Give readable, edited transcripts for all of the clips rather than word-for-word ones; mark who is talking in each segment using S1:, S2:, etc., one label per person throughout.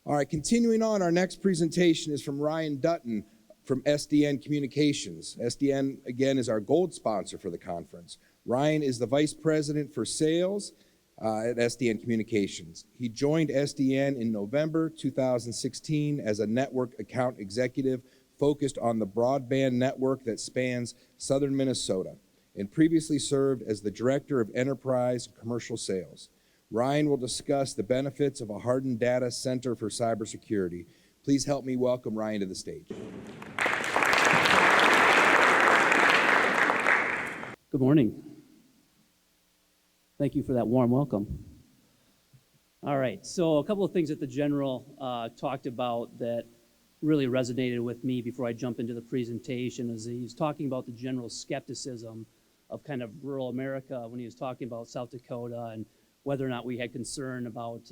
S1: All right, continuing on, our next presentation is from Ryan Dutton from SDN Communications. SDN, again, is our gold sponsor for the conference. Ryan is the Vice President for Sales at SDN Communications. He joined SDN in November 2016 as a network account executive focused on the broadband network that spans southern Minnesota, and previously served as the Director of Enterprise and Commercial Sales. Ryan will discuss the benefits of a hardened data center for cybersecurity. Please help me welcome Ryan to the stage.
S2: Good morning. Thank you for that warm welcome. All right, so a couple of things that the General talked about that really resonated with me before I jump into the presentation is he was talking about the general skepticism of kind of rural America when he was talking about South Dakota and whether or not we had concern about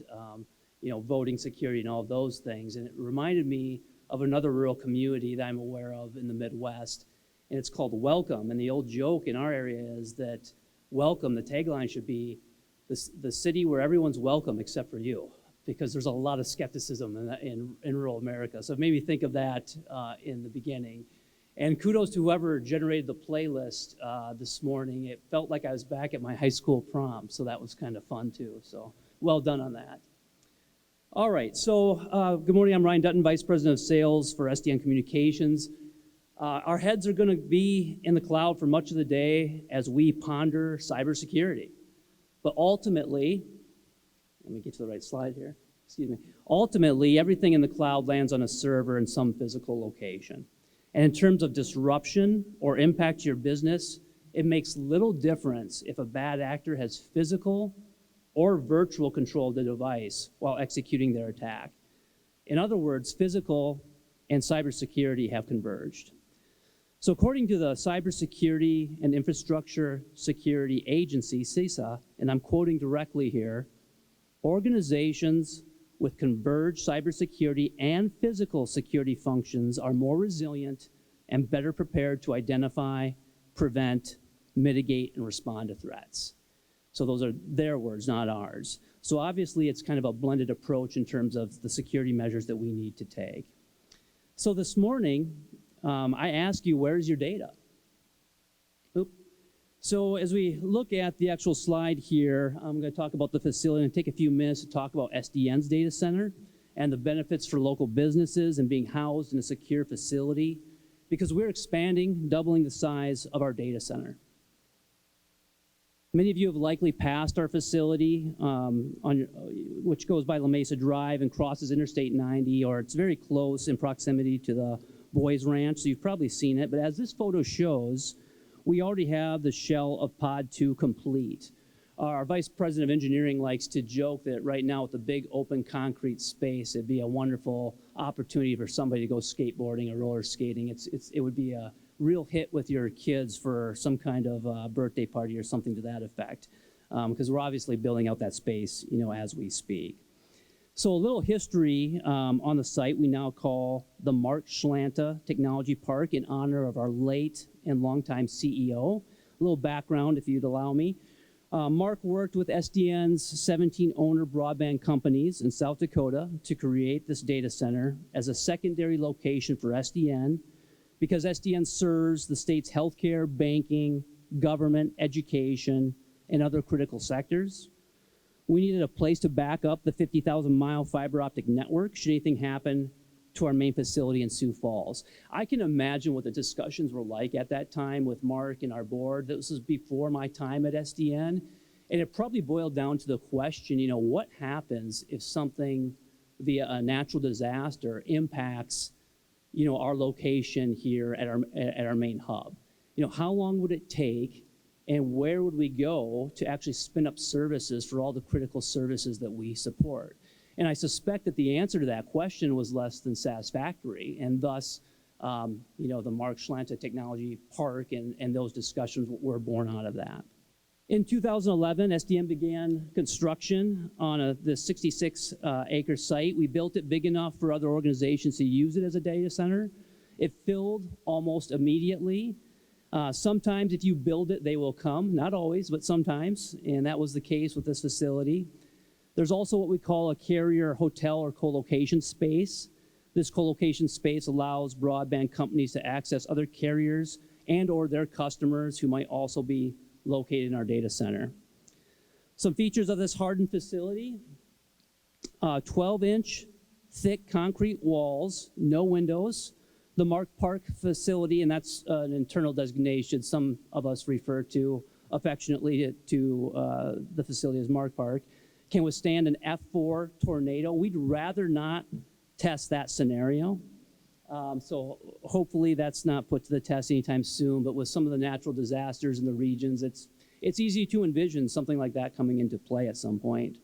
S2: voting security and all of those things. And it reminded me of another rural community that I'm aware of in the Midwest, and it's called Welcome. And the old joke in our area is that Welcome, the tagline should be the city where everyone's welcome except for you, because there's a lot of skepticism in rural America. So maybe think of that in the beginning. And kudos to whoever generated the playlist this morning. It felt like I was back at my high school prom, so that was kind of fun too. So well done on that. All right, so good morning. I'm Ryan Dutton, Vice President of Sales for SDN Communications. Our heads are going to be in the cloud for much of the day as we ponder cybersecurity. But ultimately, let me get to the right slide here. Excuse me. Ultimately, everything in the cloud lands on a server in some physical location. And in terms of disruption or impact to your business, it makes little difference if a bad actor has physical or virtual control of the device while executing their attack. In other words, physical and cybersecurity have converged. So according to the Cybersecurity and Infrastructure Security Agency, CISA, and I'm quoting directly here, organizations with converged cybersecurity and physical security functions are more resilient and better prepared to identify, prevent, mitigate, and respond to threats. So those are their words, not ours. So obviously it's kind of a blended approach in terms of the security measures that we need to take. So this morning, I ask you, where's your data? So as we look at the actual slide here, I'm going to talk about the facility and take a few minutes to talk about SDN's data center and the benefits for local businesses and being housed in a secure facility, because we're expanding, doubling the size of our data center. Many of you have likely passed our facility, which goes by La Mesa Drive and crosses Interstate 90, or it's very close in proximity to the Boys Ranch, so you've probably seen it. But as this photo shows, we already have the shell of Pod 2 complete. Our Vice President of Engineering likes to joke that right now with the big open concrete space, it'd be a wonderful opportunity for somebody to go skateboarding or roller skating. It would be a real hit with your kids for some kind of birthday party or something to that effect, because we're obviously building out that space, as we speak. So a little history on the site we now call the Mark Schlanta Technology Park in honor of our late and longtime CEO. A little background, if you'd allow me. Mark worked with SDN's 17 owner broadband companies in South Dakota to create this data center as a secondary location for SDN, because SDN serves the state's healthcare, banking, government, education, and other critical sectors. We needed a place to back up the 50,000-mile fiber optic network should anything happen to our main facility in Sioux Falls. I can imagine what the discussions were like at that time with Mark and our board. This was before my time at SDN, and it probably boiled down to the question, what happens if something via a natural disaster impacts, our location here at our main hub? How long would it take? And where would we go to actually spin up services for all the critical services that we support? And I suspect that the answer to that question was less than satisfactory, and thus, the Mark Schlanta Technology Park and those discussions were born out of that. In 2011, SDN began construction on this 66-acre site. We built it big enough for other organizations to use it as a data center. It filled almost immediately. Sometimes if you build it, they will come. Not always, but sometimes, and that was the case with this facility. There's also what we call a carrier hotel or co-location space. This co-location space allows broadband companies to access other carriers and or their customers who might also be located in our data center. Some features of this hardened facility: 12-inch thick concrete walls, no windows. The Mark Park facility, and that's an internal designation some of us refer to affectionately to the facility as Mark Park, can withstand an F4 tornado. We'd rather not test that scenario. So hopefully that's not put to the test anytime soon, but with some of the natural disasters in the regions, it's easy to envision something like that coming into play at some point.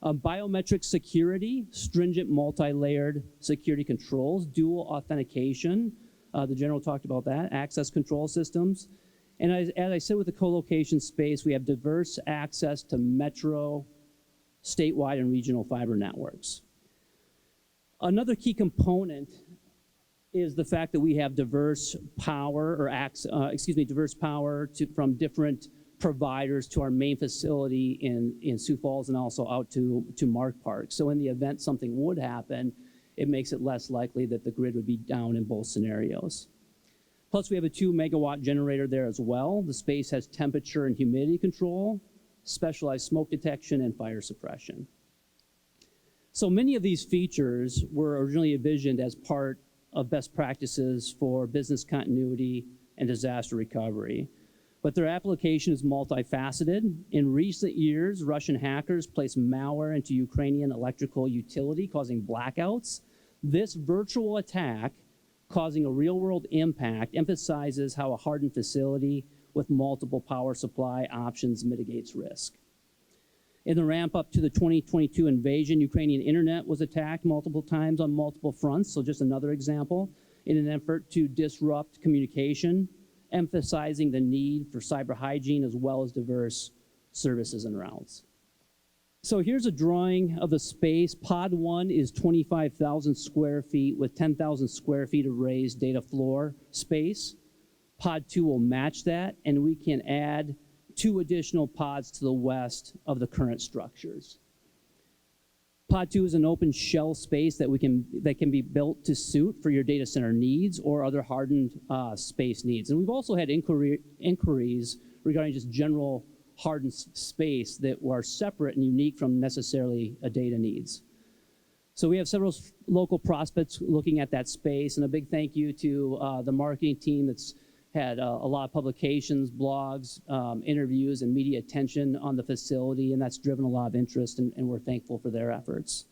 S2: Biometric security, stringent multi-layered security controls, dual authentication, the general talked about that, access control systems. And as I said with the co-location space, we have diverse access to metro, statewide, and regional fiber networks. Another key component is the fact that we have diverse power, diverse power from different providers to our main facility in Sioux Falls and also out to Mark Park. So in the event something would happen, it makes it less likely that the grid would be down in both scenarios. Plus, we have a 2-megawatt generator there as well. The space has temperature and humidity control, specialized smoke detection, and fire suppression. So many of these features were originally envisioned as part of best practices for business continuity and disaster recovery, but their application is multifaceted. In recent years, Russian hackers placed malware into Ukrainian electrical utility, causing blackouts. This virtual attack, causing a real-world impact, emphasizes how a hardened facility with multiple power supply options mitigates risk. In the ramp up to the 2022 invasion, Ukrainian internet was attacked multiple times on multiple fronts, so just another example, in an effort to disrupt communication, emphasizing the need for cyber hygiene as well as diverse services and routes. So here's a drawing of the space. Pod 1 is 25,000 square feet with 10,000 square feet of raised data floor space. Pod 2 will match that, and we can add 2 additional pods to the west of the current structures. Pod 2 is an open shell space that can be built to suit for your data center needs or other hardened space needs. And we've also had inquiries regarding just general hardened space that are separate and unique from necessarily a data needs. So we have several local prospects looking at that space, and a big thank you to the marketing team that's had a lot of publications, blogs, interviews, and media attention on the facility, and that's driven a lot of interest, and we're thankful for their efforts.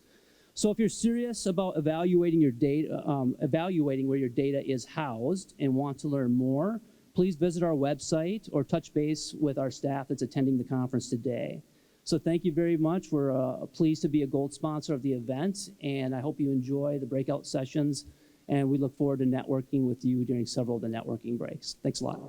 S2: So if you're serious about evaluating your data, evaluating where your data is housed and want to learn more, please visit our website or touch base with our staff that's attending the conference today. So thank you very much. We're pleased to be a gold sponsor of the event, and I hope you enjoy the breakout sessions, and we look forward to networking with you during several of the networking breaks. Thanks a lot.